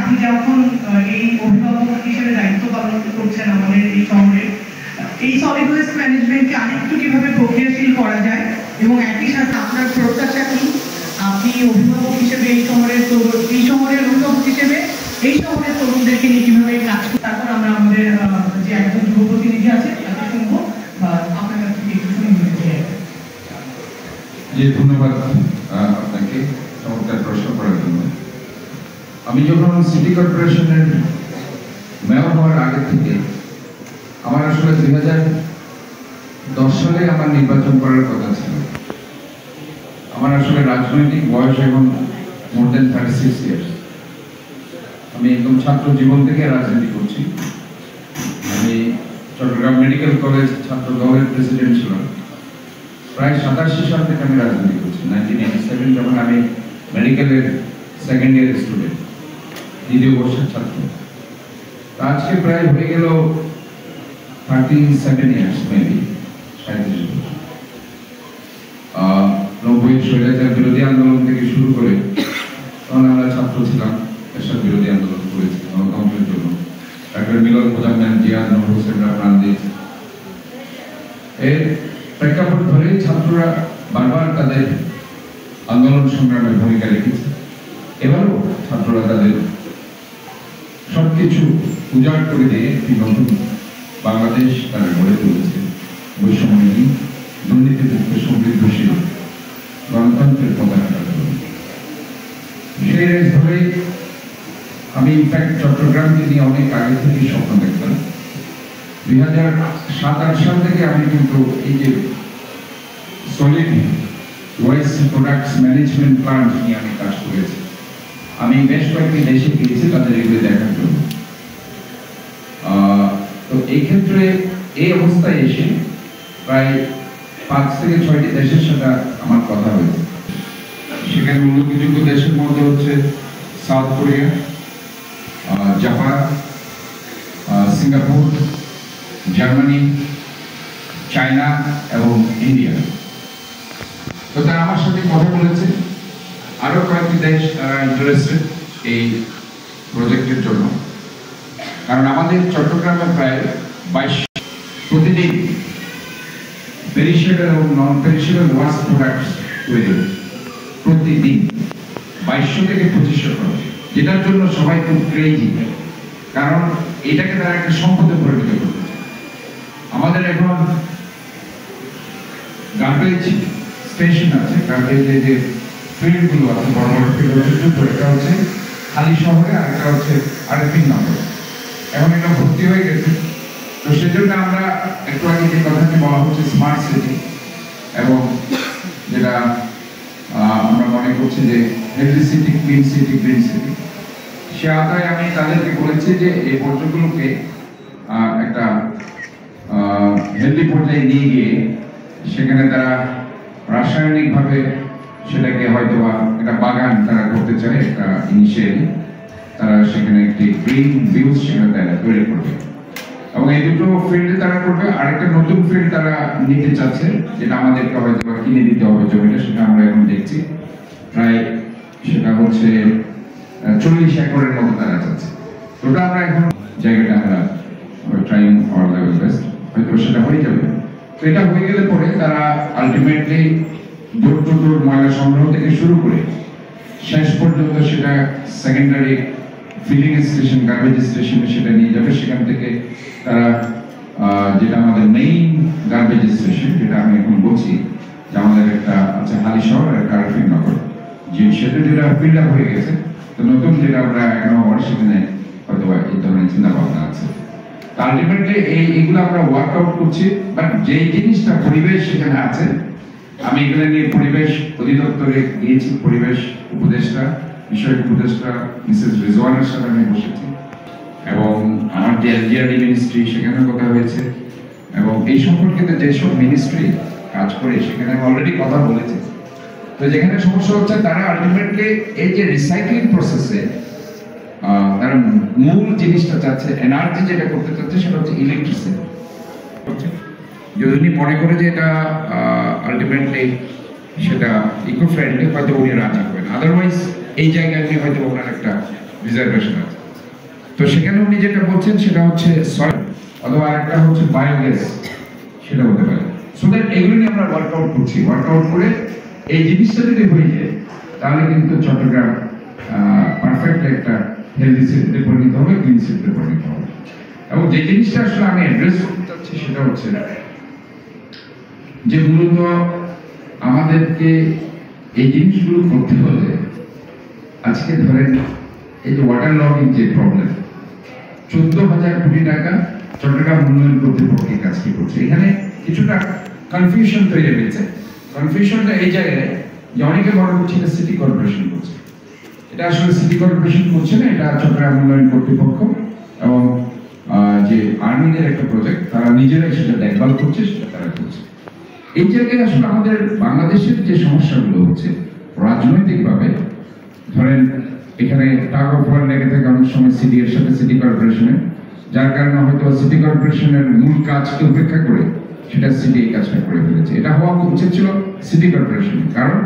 আপনি যখন এই অভিভাবক হিসেবে দায়িত্ব পালন করছেন আমাদের এই শহরে, এই সলিড ওয়েস্ট ম্যানেজমেন্টকে আরেকটু কিভাবে প্রক্রিয়াশীল করা যায় এবং একই সাথে আপনার প্রত্যাশা কি, আপনি অভিভাবক হিসেবে এই শহরের অভিভাবক হিসেবে এই শহরের তরুণদেরকে নিয়ে কিভাবে কাজ করতে, তারপর আমরা আমাদের যে একজন যুব প্রতিনিধি আছে তাকে শুনবো আপনার কাছ থেকে একটু শুনে নিতে চাই। জি, ধন্যবাদ আপনাকে চমৎকার প্রশ্ন করার জন্য। আমি যখন সিটি কর্পোরেশনের মেয়র হওয়ার আগে থেকে আমার আসলে 2010 সালে আমার নির্বাচন করার কথা ছিল। আমার আসলে রাজনৈতিক বয়স এখন মোর দেন 36 ইয়ার্স। আমি একদম ছাত্র জীবন থেকে রাজনীতি করছি। আমি চট্টগ্রাম মেডিকেল কলেজ ছাত্র দলের প্রেসিডেন্ট ছিলাম। প্রায় 87 সাল থেকে আমি রাজনীতি করছি। 1987 যখন আমি মেডিকেলের সেকেন্ড ইয়ার স্টুডেন্ট, দ্বিতীয় বর্ষের ছাত্র। আজকে প্রায় হয়ে গেল 37 ইয়ার্স, মেবি 37 বছর। 90 স্বৈরাচার বিরোধী আন্দোলন থেকে শুরু করে তখন আমরা ছাত্র ছিলাম, এসব বিরোধী আন্দোলন করেছি গণতন্ত্রের জন্য। ডাক্তার মিলন মোজাম্মেল, জিয়া, নূর হোসেনরা প্রাণ দিয়েছে। এর প্রেক্ষাপট ধরে ছাত্ররা বারবার তাদের আন্দোলন সংগ্রামে ভূমিকা রেখেছে। এবারও ছাত্ররা তাদের সবকিছু উজাড় করে দিয়ে একটি নতুন বাংলাদেশ তারা গড়ে তুলেছে। বৈষম্যহীন, দুর্নীতিমুক্ত, সমৃদ্ধশীল গণতন্ত্রের পতাকা ধরে। সেই রেস ধরে আমি ইনফ্যাক্ট চট্টগ্রামকে নিয়ে অনেক আগে থেকে স্বপ্ন দেখতাম। 2007-08 সাল থেকে আমি কিন্তু এই যে solid waste products management plant নিয়ে আমি কাজ করেছি। আমি বেশ কয়েকটি দেশে গিয়েছি তাদের এগুলো দেখার জন্য। তো এই ক্ষেত্রে এই অবস্থায় এসে প্রায় 5 থেকে 6টি দেশের সাথে আমার কথা হয়েছে। সেখানে উল্লেখযোগ্য দেশের মধ্যে হচ্ছে south Korea, Japan, Singapore, Germany, China এবং ইন্ডিয়া। তো তারা আমার সাথে কথা বলেছে। আরো কয়েকটি দেশ তারা ইন্টারেস্টেড এই প্রজেক্টের জন্য, কারণ আমাদের চট্টগ্রামে প্রায় 22 প্রতিদিন পেরিশেবল এবং নন পেরিশেবল ওয়েস্ট প্রোডাক্টস তৈরি হচ্ছে প্রতিদিন 2200 থেকে 2500 টন, যেটার জন্য সবাই খুব ক্রেজি, কারণ এটাকে তারা একটা সম্পদে পরিণত করতে চায়। আমাদের এখন গার্বেজ স্টেশন আছে, গার্বেজের যে ফিল্ডগুলো আছে, বড় বড় ফিল্ড হচ্ছে দুটো, একটা হচ্ছে খালি শহরে আর একটা হচ্ছে আরেকটি নম্বরে। এখন এটা ভর্তি হয়ে গেছে। তো সেজন্য আমরা একটু আগে যে কথাটি বলা হচ্ছে স্মার্ট সিটি, এবং যেটা আমরা মনে করছি যে healthy city, clean city, green city, সে আওতায় আমি তাদেরকে বলেছি যে এই পর্যটনগুলোকে একটা হেলদি পর্যায়ে নিয়ে গিয়ে সেখানে তারা রাসায়নিকভাবে সেটাকে হয়তো বা একটা বাগান তারা করতে চায়, একটা ইনিশিয়ালি তারা সেখানে একটি গ্রিন ভিউজ সেখানে তারা তৈরি করবে, এবং এই দুটো ফিল্ডে তারা করবে। আরেকটা নতুন ফিল্ড তারা নিতে চাচ্ছে, যেটা আমাদেরকে হয়তো বা কিনে দিতে হবে জমিটা, সেটা আমরা এখন দেখছি। প্রায় সেটা হচ্ছে 40 একরের মতো তারা চাচ্ছে। তো ওটা আমরা এখন জায়গাটা আমরা ট্রাইং অর লেভেল বেস্ট, হয়তো সেটা হয়ে যাবে। তো এটা হয়ে গেলে পরে তারা আলটিমেটলি ডোর টু ডোর ময়লা সংগ্রহ থেকে শুরু করে শেষ পর্যন্ত সেটা সেকেন্ডারি ফিলিং স্টেশন, গার্বেজ স্টেশনে সেটা নিয়ে যাবে। সেখান থেকে তারা যেটা আমাদের মেইন গার্বেজ স্টেশন, যেটা আমি এখন বলছি যে আমাদের একটা আছে হালিশহর আর একটা আরফিন নগর, যে সেটা যেটা ফিল্ড আপ হয়ে গেছে। তো নতুন যেটা আমরা এখন সেখানে হয়তো এই ধরনের চিন্তা ভাবনা আছে। আলটিমেটলি এইগুলো আমরা ওয়ার্কআউট করছি, বাট যেই জিনিসটা পরিবেশ সেখানে আছে, আমি এগুলো নিয়ে পরিবেশ অধিদপ্তরে গিয়েছি। পরিবেশ উপদেষ্টা, বিষয়ক উপদেষ্টা মিসেস রিজওয়ানের সাথে আমি বসেছি, এবং আমার যে এলজিআরডি মিনিস্ট্রি সেখানে কথা হয়েছে, এবং এই সম্পর্কিত যেসব মিনিস্ট্রি কাজ করে সেখানে আমি অলরেডি কথা বলেছি। তো যেখানে সমস্যা হচ্ছে তারা আলটিমেটলি এই যে রিসাইক্লিং প্রসেসে তারা মূল জিনিসটা চাচ্ছে, এনার্জি যেটা করতে চাচ্ছে সেটা হচ্ছে ইলেকট্রিসিটি। যদি উনি মনে করে যে এটা আলটিমেটলি সেটা ইকো ফ্রেন্ডলি, হয়তো উনি রাজি হবেন। আদারওয়াইজ এই জায়গায় নিয়ে হয়তো ওনার একটা রিজার্ভেশন আছে। তো সেখানে উনি যেটা বলছেন সেটা হচ্ছে সয়েল অথবা একটা হচ্ছে বায়োগ্যাস, সেটা হতে পারে। সো দ্যাট এগুলো নিয়ে আমরা ওয়ার্কআউট করছি। ওয়ার্কআউট করে এই জিনিসটা যদি হয়ে যায় তাহলে কিন্তু চট্টগ্রাম পারফেক্ট একটা হেলদি সিটিতে পরিণত হবে, ক্লিন সিটিতে পরিণত হবে। এবং যে জিনিসটা আসলে আমি অ্যাড্রেস করতে চাচ্ছি সেটা হচ্ছে যে মূলত আমাদেরকে এই জিনিসগুলো করতে হলে আজকে ধরেন এই যে ওয়াটার লগিং যে প্রবলেম, 14,000 কোটি টাকা চট্টগ্রাম উন্নয়ন কর্তৃপক্ষের কাছে করছে। এখানে কিছুটা কনফিউশন তৈরি হয়েছে। কনফিউশনটা এই জায়গায় যে অনেকে মনে করছে এটা সিটি কর্পোরেশন করছে। এটা আসলে সিটি কর্পোরেশন করছে না, এটা চট্টগ্রাম উন্নয়ন কর্তৃপক্ষ এবং যে আর্মিদের একটা প্রজেক্ট, তারা নিজেরাই সেটা দেখভাল করছে, সেটা তারা করছে। এই জায়গায় আসলে আমাদের বাংলাদেশের যে সমস্যাগুলো হচ্ছে রাজনৈতিকভাবে, ধরেন এখানে টাকা ফল লেগে থাকে অনেক সময় সিটি এর সাথে সিটি কর্পোরেশনের, যার কারণে হয়তো সিটি কর্পোরেশনের মূল কাজকে উপেক্ষা করে সেটা সিটি এই কাজটা করে ফেলেছে। এটা হওয়া উচিত ছিল সিটি কর্পোরেশন, কারণ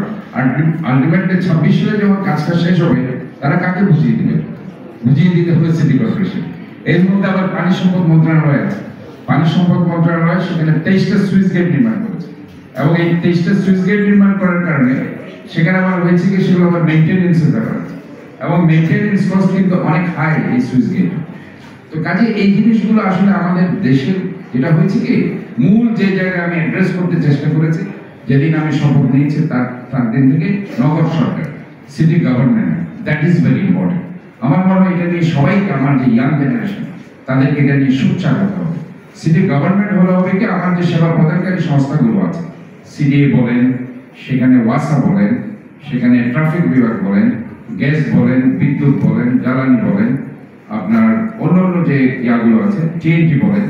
আলটিমেটলি 26 সালে যখন কাজটা শেষ হবে তারা কাকে বুঝিয়ে দিবে? বুঝিয়ে দিতে হবে সিটি কর্পোরেশন। এর মধ্যে আবার পানি সম্পদ মন্ত্রণালয় আছে। পানি সম্পদ মন্ত্রণালয় সেখানে 23টা সুইচ গেট নির্মাণ করেছে এবং এই 23টা সুইচ গেট নির্মাণ করার কারণে সেখানে আবার হয়েছে কি সেগুলো আবার মেইনটেনেন্সের ব্যাপার আছে এবং মেইনটেনেন্স কস্ট কিন্তু অনেক হাই এই সুইচ গেট। তো কাজে এই জিনিসগুলো আসলে আমাদের দেশের যেটা হয়েছে কি মূল যে জায়গায় আমি অ্যাড্রেস করতে চেষ্টা করেছি, যেদিন আমি শপথ নিয়েছি তার দিন থেকে নগর সরকার, city government, that is very important. আমার মনে হয় এটা নিয়ে সবাইকে, আমার যে ইয়াং জেনারেশন তাদেরকে এটা নিয়ে সোচ্চার হতে হবে। সিটি গভর্নমেন্ট হলে হবে কি আমার যে সেবা প্রদানকারী সংস্থাগুলো আছে, সিডিএ বলেন, সেখানে ওয়াসা বলেন, সেখানে ট্রাফিক বিভাগ বলেন, গ্যাস বলেন, বিদ্যুৎ বলেন, জ্বালানি বলেন, আপনার অন্যান্য যে ইয়াগুলো আছে টিএনটি বলেন,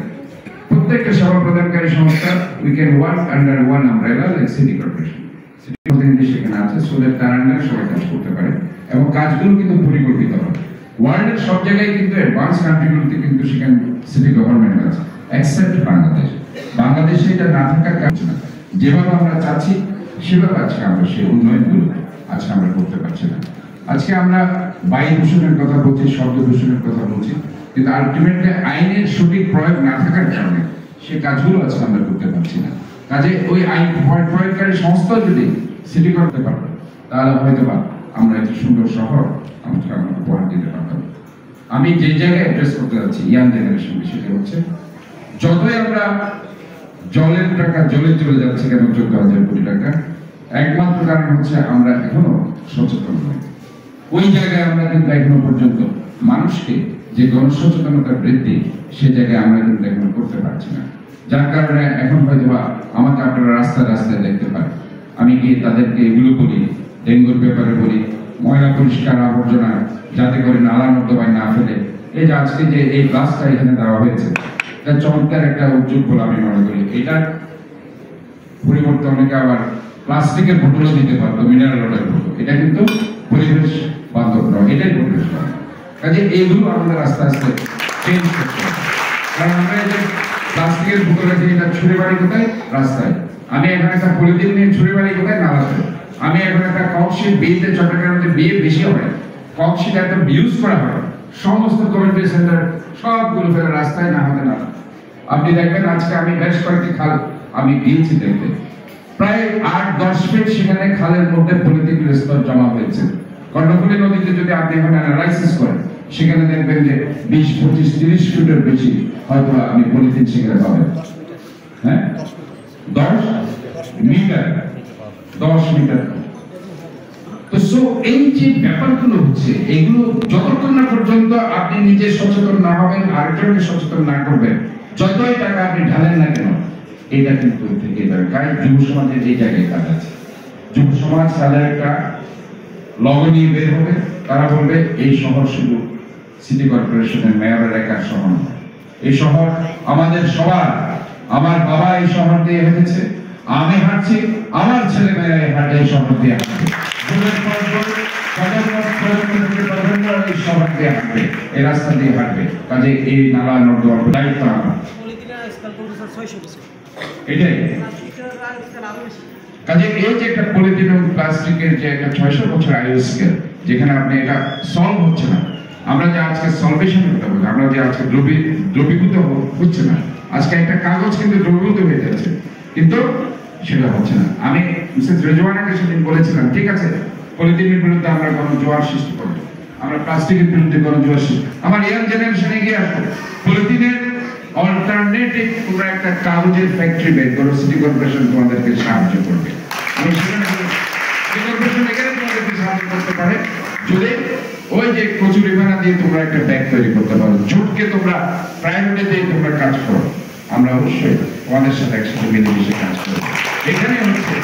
প্রত্যেকটা সেবা প্রদানকারী সংস্থা we can work under one umbrella like city corporation. City প্রতিনিধি সেখানে আছে, সো দ্যাট তার আন্ডারে সবাই কাজ করতে পারে এবং কাজগুলো কিন্তু পরিকল্পিত হবে। ওয়ার্ল্ডের সব জায়গায় কিন্তু অ্যাডভান্স কান্ট্রিগুলোতে কিন্তু সেখানে সিটি গভর্নমেন্ট আছে, এক্সেপ্ট বাংলাদেশ। বাংলাদেশে এটা না থাকার কারণ না, যেভাবে আমরা চাচ্ছি সেভাবে আজকে আমরা সেই উন্নয়নগুলো আজকে আমরা করতে পারছি না। আজকে আমরা বায়ু দূষণের কথা বলছি, শব্দ দূষণের কথা বলছি, কিন্তু আলটিমেটলি আইনের সঠিক প্রয়োগ না থাকার কারণে সেই কাজগুলো আজকে আমরা করতে পারছি না। কাজে ওই আইন প্রয়োগকারী সংস্থা যদি সিটি করতে পারবে তাহলে হয়তো বা আমরা একটি সুন্দর শহর আমাকে আমরা উপহার দিতে পারতাম। আমি যে জায়গায় অ্যাড্রেস করতে যাচ্ছি ইয়াং জেনারেশন, সেটা হচ্ছে যতই আমরা জলের টাকা জলে চলে যাচ্ছে কেন 14,000 কোটি টাকা, একমাত্র কারণ হচ্ছে আমরা এখনো সচেতন নই। ওই জায়গায় আমরা কিন্তু এখনো পর্যন্ত মানুষকে যে গণসচেতনতা বৃদ্ধি সে জায়গায় আমরা কিন্তু এখনো করতে পারছি না, যার কারণে এখন হয়তো আমাকে আপনারা রাস্তায় রাস্তায় দেখতে পারেন, আমি গিয়ে তাদেরকে এগুলো বলি, ডেঙ্গুর ব্যাপারে বলি, ময়লা পরিষ্কার আবর্জনা যাতে করে নালা নর্দমায় না ফেলে। এই যে আজকে যে এই গ্লাসটা এখানে দেওয়া হয়েছে এটা চমৎকার একটা উদ্যোগ বলে আমি মনে করি। এটার পরিবর্তে অনেকে আবার প্লাস্টিকের বোতলও দিতে পারতো, মিনারেল ওয়াটার বোতল, এটা কিন্তু পরিবেশ বান্ধব নয়, এটাই পরিবেশ বান্ধব। কাজে এইগুলো আমাদের আস্তে আস্তে চেঞ্জ করতে হবে। কারণ আমরা এই যে প্লাস্টিকের বোতল আছে, এটা ছুঁড়ে বাড়ি কোথায়? রাস্তায়। আমি এখন একটা পলিথিন নিয়ে ছুঁড়ে বাড়ি কোথায়? নালাতে। আমি এখন একটা ককশিট বিয়েতে, চট্টগ্রামে বিয়ে বেশি হয়, ককশিট একটা ইউজ করা হয়, সমস্ত কমিউনিটি সেন্টার সবগুলো ফেলে রাস্তায়, না হতে না। আপনি দেখবেন আজকে আমি বেশ কয়েকটি খাল আমি গিয়েছি দেখতে, প্রায় 8-10 ফিট সেখানে খালের মধ্যে পলিথিন স্তর জমা হয়েছে। কর্ণফুলী নদীতে যদি আপনি এখন অ্যানালাইসিস করেন সেখানে দেখবেন যে 20-25-30 ফিটের বেশি হয়তো আপনি পলিথিন সেখানে পাবেন। হ্যাঁ, 10 মিটার। তো সো এই যে ব্যাপারগুলো হচ্ছে, এগুলো যতক্ষণ না পর্যন্ত আপনি নিজে সচেতন না হবেন, আরেকজনকে সচেতন না করবেন, যতই টাকা আপনি ঢালেন না কেন এটা কিন্তু থেকে যাবে। কারণ যুব সমাজের এই জায়গায় কাজ আছে। যুব সমাজ তাদের একটা লগো নিয়ে বের হবে, তারা বলবে এই শহর শুধু সিটি কর্পোরেশনের মেয়রের একার শহর নয়, এই শহর আমাদের সবার। আমার বাবা এই শহর দিয়ে হেঁটেছে, আমি হাঁটছি, আমার ছেলে মেয়েরা হাঁটে এই শহর দিয়ে হাঁটবে, এই শহর দিয়ে হাঁটবে, এই রাস্তা দিয়ে হাঁটবে। কাজে এই নালা নর্দমার দায়িত্ব আমার। এটাই কাজে এই যে একটা পলিথিন এবং প্লাস্টিকের যে একটা 600 বছর আয়ু স্কেল, যেখানে আপনি এটা সলভ হচ্ছে না, আমরা যে আজকে সলভেশন করতে হবে, আমরা যে আজকে দ্রবীভূত হচ্ছে না, আজকে একটা কাগজ কিন্তু দ্রবীভূত হয়ে যাচ্ছে, কিন্তু সেটা হচ্ছে না। আমি মিসেস রেজওয়ানাকে সেদিন বলেছিলাম, ঠিক আছে পলিথিনের বিরুদ্ধে আমরা গণজোয়ার সৃষ্টি করবো, আমরা প্লাস্টিকের বিরুদ্ধে গণজোয়ার সৃষ্টি, আমার ইয়াং জেনারেশনে এগিয়ে আসবো, পলিথিনের অল্টারনেটিভ তোমরা একটা কাগজের ফ্যাক্টরি বের করো, সিটি কর্পোরেশন তোমাদেরকে সাহায্য করবে। আমি সেখানে সিটি কর্পোরেশন এখানে তোমাদেরকে সাহায্য করতে পারে যদি ওই যে কচুরি ভাঙা দিয়ে তোমরা একটা ব্যাগ তৈরি করতে পারো, জুটকে তোমরা প্রাইভেটে দিয়ে তোমরা কাজ করো, আমরা অবশ্যই তোমাদের সাথে একসাথে মিলেমিশে কাজ করবো। এখানে হচ্ছে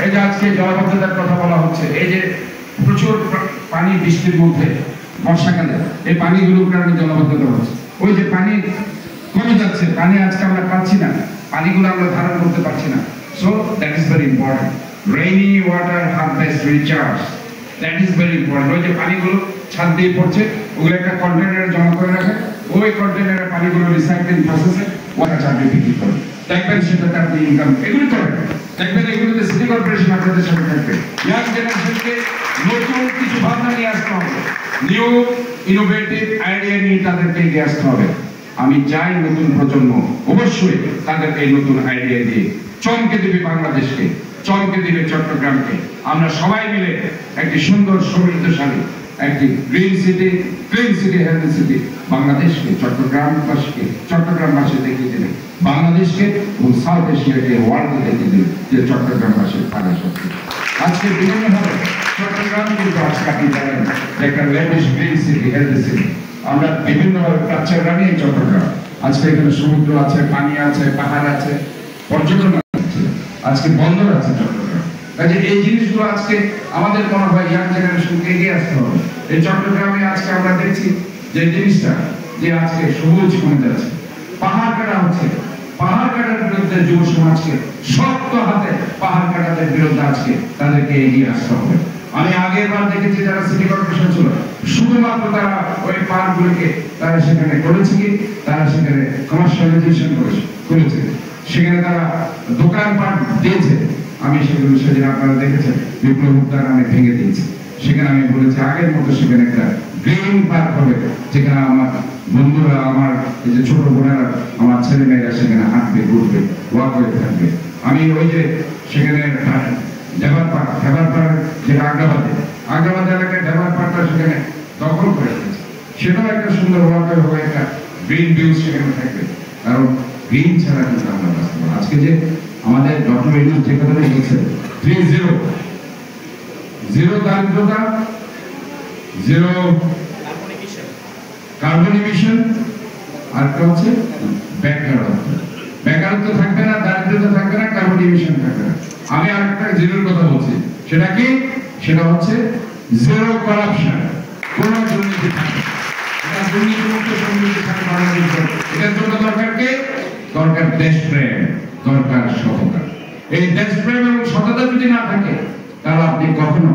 এই যে আজকে জলাবদ্ধতার কথা বলা হচ্ছে, এই যে প্রচুর পানি বৃষ্টির মধ্যে বর্ষাকালে এই পানিগুলোর কারণে জলাবদ্ধতা হচ্ছে, ওই যে পানি কমে যাচ্ছে, পানি আজকে আমরা পাচ্ছি না, পানিগুলো আমরা ধারণ করতে পারছি না। So that is very important, rainy water harvest recharge, that is very important. ওই যে পানিগুলো ছাদ দিয়ে পড়ছে, ওগুলো একটা কন্টেনারে জমা করে রাখে, ওই কন্টেনারের পানিগুলো রিসাইক্লিং প্রসেসে ওয়াটার চার্জে বিক্রি করে, দেখবেন সেটাতে আপনি ইনকাম এগুলি করেন, দেখবেন এগুলোতে সিটি কর্পোরেশন আপনাদের সাথে থাকবে। ইয়াং জেনারেশনকে নতুন কিছু ভাবনা নিয়ে আসতে হবে, নিউ ইনোভেটিভ আইডিয়া নিয়ে তাদেরকে এগিয়ে আসতে হবে। আমি চাই নতুন প্রজন্ম অবশ্যই তাদেরকে এই নতুন আইডিয়া দিয়ে চমকে দিবে বাংলাদেশকে, চমকে দিবে চট্টগ্রামকে। আমরা সবাই মিলে একটি সুন্দর সমৃদ্ধশালী একটি green city, clean city, healthy city বাংলাদেশকে, চট্টগ্রামবাসী দেখিয়ে দেবে বাংলাদেশকে এবং সাউথ এশিয়াকে, ওয়ার্ল্ডে দেখিয়ে দেবে যে চট্টগ্রামবাসীর পাড়া শক্তি। আজকে বিভিন্নভাবে চট্টগ্রাম কিন্তু আজকে আপনি জানেন একটা ল্যান্ডিশ গ্রিন সিটি, হেলথি সিটি, আমরা বিভিন্নভাবে প্রাচ্যগ্রামী এই চট্টগ্রাম। আজকে এখানে সমুদ্র আছে, পানি আছে, পাহাড় আছে, পর্যটন আছে, আজকে বন্দর আছে চট্টগ্রাম। কাজে এই জিনিসগুলো আজকে আমাদের মনে হয় ইয়াং জেনারেশনকে এগিয়ে আসতে হবে। এই চট্টগ্রামে আজকে আমরা দেখছি যে জিনিসটা যে আজকে সবুজ কমে যাচ্ছে, পাহাড় কাটা হচ্ছে, পাহাড় কাটার বিরুদ্ধে যুব সমাজকে শক্ত হাতে পাহাড় কাটাদের বিরুদ্ধে আজকে তাদেরকে এগিয়ে আসতে হবে। আমি আগের বার দেখেছি যারা সিটি কর্পোরেশন ছিল শুধুমাত্র তারা ওই পার্কগুলোকে তারা সেখানে করেছে কি, তারা সেখানে কমার্শিয়ালাইজেশন করেছে, সেখানে তারা দোকানপাট দিয়েছে। আমি সেগুলো সেদিন আপনারা দেখেছেন বিপ্লব উদ্যান আমি ভেঙে দিয়েছি, সেখানে আমি বলেছি আগের মতো সেখানে একটা গ্রিন পার্ক হবে, যেখানে আমার বন্ধুরা, আমার এই যে ছোট বোনেরা, আমার ছেলে মেয়েরা সেখানে হাঁটবে, ঘুরবে, ওয়াকওয়ে থাকবে। আমি ওই যে সেখানে ডেভার পার্ক যেটা আগ্রাবাদ এলাকায় ডেভার পার্কটা সেখানে দখল করে রেখেছে, সেটাও একটা সুন্দর ওয়াকওয়ে হবে, একটা গ্রিন ভিউজ সেখানে থাকবে, কারণ গ্রিন ছাড়া কিন্তু আমরা বাঁচতে পারবো। আজকে যে আমাদের ডক্টর ইউনূস যে কথাটা বলছে 3-0 দারিদ্রতা, 0 কার্বন ইমিশন, আর একটা হচ্ছে বেকারত্ব থাকবে না, দারিদ্রতা থাকবে না, কার্বন ইমিশন থাকবে না। আমি আরেকটা জিরোর কথা বলছি, সেটা কি, সেটা হচ্ছে 0 করাপশন, কোন দুর্নীতি থাকবে, এটা দুর্নীতিমুক্ত সমৃদ্ধি থাকবে বাংলাদেশ। এটার জন্য দরকার কে, দরকার দেশপ্রেম, দরকার সততা। এই দেশপ্রেম এবং সততা যদি না থাকে তাহলে আপনি কখনো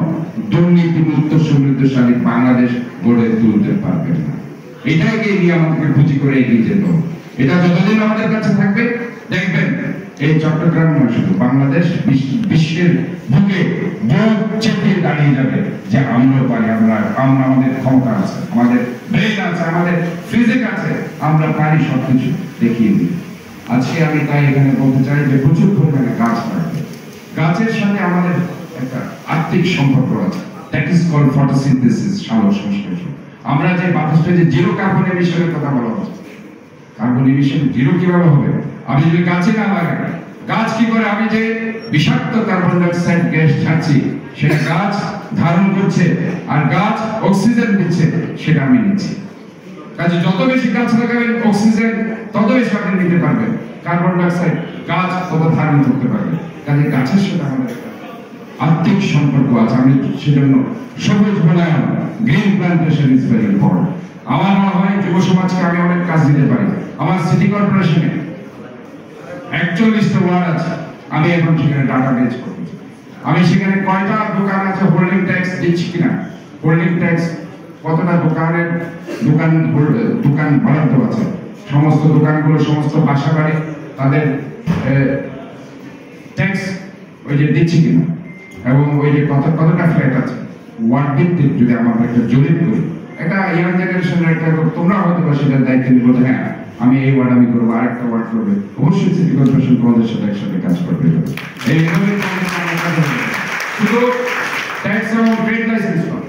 দুর্নীতিমুক্ত সমৃদ্ধশালী বাংলাদেশ গড়ে তুলতে পারবেন না। এটাকে নিয়ে আমাদেরকে পুঁজি করে এগিয়ে যেতে হবে। এটা যতদিন আমাদের কাছে থাকবে, দেখবেন এই চট্টগ্রাম নয় শুধু বাংলাদেশ বিশ্বের বুকে বুক চেপিয়ে দাঁড়িয়ে যাবে যে আমরা পারি, আমরা আমাদের ক্ষমতা আছে, আমাদের ব্রেন আছে, আমাদের ফিজিক আছে, আমরা পারি সবকিছু দেখিয়ে দিই। আজকে আমি তাই এখানে বলতে চাই যে প্রচুর পরিমাণে গাছ লাগবে, গাছের সাথে আমাদের একটা আত্মিক সম্পর্ক আছে, দ্যাট ইজ কল্ড ফটোসিনথেসিস, সালোক সংশ্লেষণ। আমরা যে বাতাসে যে 0 কার্বন এমিশনের কথা বলা হচ্ছে, কার্বন এমিশন 0 কিভাবে হবে? আমি যদি গাছে না লাগাই, গাছ কি করে, আমি যে বিষাক্ত কার্বন ডাইঅক্সাইড গ্যাস ছাড়ছি সেটা গাছ ধারণ করছে, আর গাছ অক্সিজেন দিচ্ছে, সেটা আমি নিচ্ছি। কাজে যত বেশি গাছ লাগাবেন অক্সিজেন তত বেশি আপনি নিতে পারবেন, কার্বন ডাইঅক্সাইড গাছ তত ধারণ করতে পারবে। কাজে গাছের সাথে আমাদের আত্মিক সম্পর্ক আছে। আমি সেজন্য সবুজ বনায়ন, green plantation is very important. আমার মনে হয় যুব সমাজকে আমি অনেক কাজ দিতে পারি। আমার সিটি কর্পোরেশনে 41টা ওয়ার্ড আছে, আমি এখন সেখানে ডাটা বেজ করছি, আমি সেখানে কয়টা দোকান আছে হোল্ডিং ট্যাক্স দিচ্ছি কিনা, হোল্ডিং ট্যাক্স কতটা দোকান বরাদ্দ আছে, সমস্ত দোকানগুলো, সমস্ত বাসা বাড়ি তাদের ট্যাক্স ওই যে দিচ্ছি কিনা, এবং ওই যে কতটা ফ্ল্যাট আছে ওয়ার্ড ভিত্তিক যদি আমরা একটা জরিপ করি এটা ইয়াং জেনারেশনের একটা তোমরা হয়তো বা সেটার দায়িত্ব নিবো, হ্যাঁ আমি এই ওয়ার্ড আমি করবো, আরেকটা ওয়ার্ড করবে, অবশ্যই সিটি কর্পোরেশন তোমাদের সাথে একসাথে কাজ করবে। শুধু ট্যাক্স এবং ট্রেড লাইসেন্স নয়,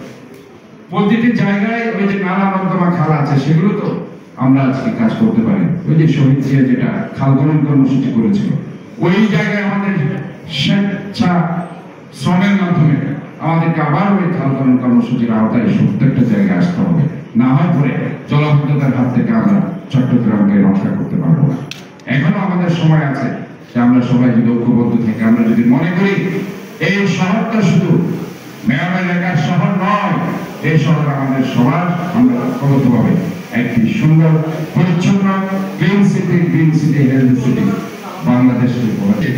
প্রতিটি জায়গায় ওই যে নালা নর্দমা খাল আছে সেগুলো তো আমরা আজকে কাজ করতে পারি। ওই যে শহীদ জিয়া যেটা খাল খনন কর্মসূচি করেছিল, ওই জায়গায় আমাদের স্বেচ্ছা শ্রমের মাধ্যমে আমাদেরকে আবার ওই খাল খনন কর্মসূচির আওতায় প্রত্যেকটা জায়গায় আসতে হবে, না হয় পরে জলাবদ্ধতার হাত থেকে আমরা চট্টগ্রামকে রক্ষা করতে পারবো না। এখনো আমাদের সময় আছে যে আমরা সবাই যদি ঐক্যবদ্ধ থেকে আমরা যদি মনে করি এই শহরটা শুধু মেয়র এলাকার শহর নয়, এই শহর আমাদের সবার, আমরা ঐক্যবদ্ধভাবে একটি সুন্দর পরিচ্ছন্ন ক্লিন সিটি হেলথ সিটি বাংলাদেশকে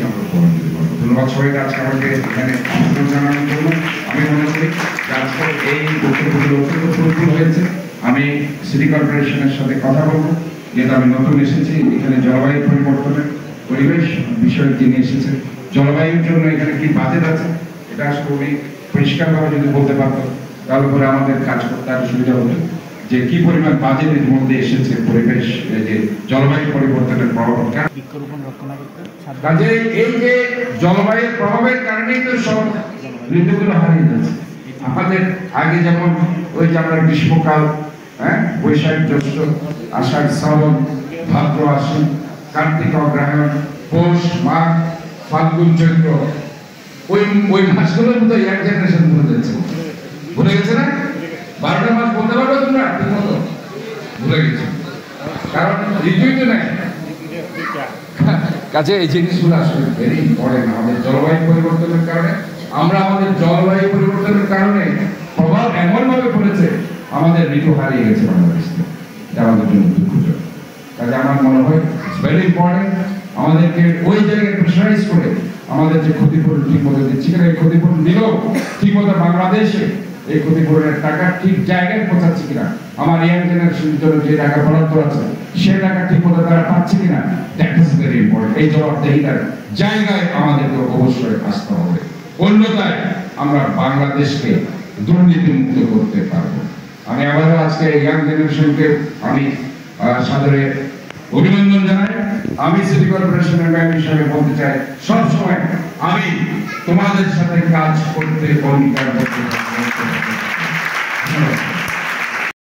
আমরা প্রমাণ দিতে পারবো। ধন্যবাদ সবাইকে আজকে আমাকে এখানে আমন্ত্রণ জানানোর জন্য। আমি মনে করি যে আজকে এই বক্তব্যগুলো অত্যন্ত ফ্রুটফুল হয়েছে। আমি সিটি কর্পোরেশনের সাথে কথা বলবো, যেহেতু আমি নতুন এসেছি এখানে জলবায়ু পরিবর্তনের পরিবেশ বিষয়ে তিনি এসেছেন, জলবায়ুর জন্য এখানে কি বাজেট আছে এটা খুবই পরিষ্কারভাবে যদি বলতে পারতো তাহলে পরে আমাদের কাজ করতে আরো সুবিধা হতো, যে কি পরিমাণ বাজেট এর মধ্যে এসেছে পরিবেশ যে জলবায়ু পরিবর্তনের প্রভাব। কাজে এই যে জলবায়ুর প্রভাবের কারণেই তো সব ঋতুগুলো হারিয়ে যাচ্ছে। আমাদের আগে যেমন ওই যে আমরা গ্রীষ্মকাল, হ্যাঁ বৈশাখ জ্যৈষ্ঠ আষাঢ় শ্রাবণ ভাদ্র আশ্বিন কার্তিক অগ্রহায়ণ পৌষ মাঘ ফাল্গুন চৈত্র, ওই মাসগুলোর মতো এক জেনারেশন ভুলে যাচ্ছে, ভুলে গেছে না? 12টা মাস বলতে পারবে তোমরা ঠিক মতো? ভুলে গেছে, কারণ ঋতুই তো নাই। কাজে এই জিনিসগুলো আসলে ভেরি ইম্পর্টেন্ট। আমাদের জলবায়ু পরিবর্তনের কারণে আমাদের জলবায়ু পরিবর্তনের কারণে প্রভাব এমন ভাবে পড়েছে আমাদের ঋতু হারিয়ে গেছে বাংলাদেশ থেকে, এটা আমাদের জন্য দুঃখজনক। কাজে আমার মনে হয় ভেরি ইম্পর্টেন্ট আমাদেরকে ওই জায়গায় প্রেসারাইজ করে আমাদের যে ক্ষতিপূরণ ঠিক মতো দিচ্ছি কিনা, এই ক্ষতিপূরণ দিলেও ঠিক মতো বাংলাদেশে এই ক্ষতিপূরণের টাকা ঠিক জায়গায় পৌঁছাচ্ছে কিনা, আমার ইয়াং জেনারেশনের জন্য যে টাকা বরাদ্দ আছে সে টাকা ঠিক মতো তারা পাচ্ছে কিনা, দ্যাট ইজ ভেরি ইম্পর্টেন্ট। এই জবাবদিহিতার জায়গায় আমাদেরকে অবশ্যই আসতে হবে, অন্যথায় আমরা বাংলাদেশকে দুর্নীতি মুক্ত করতে পারবো। আমি আবারও আজকে ইয়াং জেনারেশনকে আমি সাদরে অভিনন্দন জানাই। আমি সিটি কর্পোরেশনের মেয়র হিসেবে বলতে চাই, সবসময় আমি তোমাদের সাথে কাজ করতে অঙ্গীকার করতে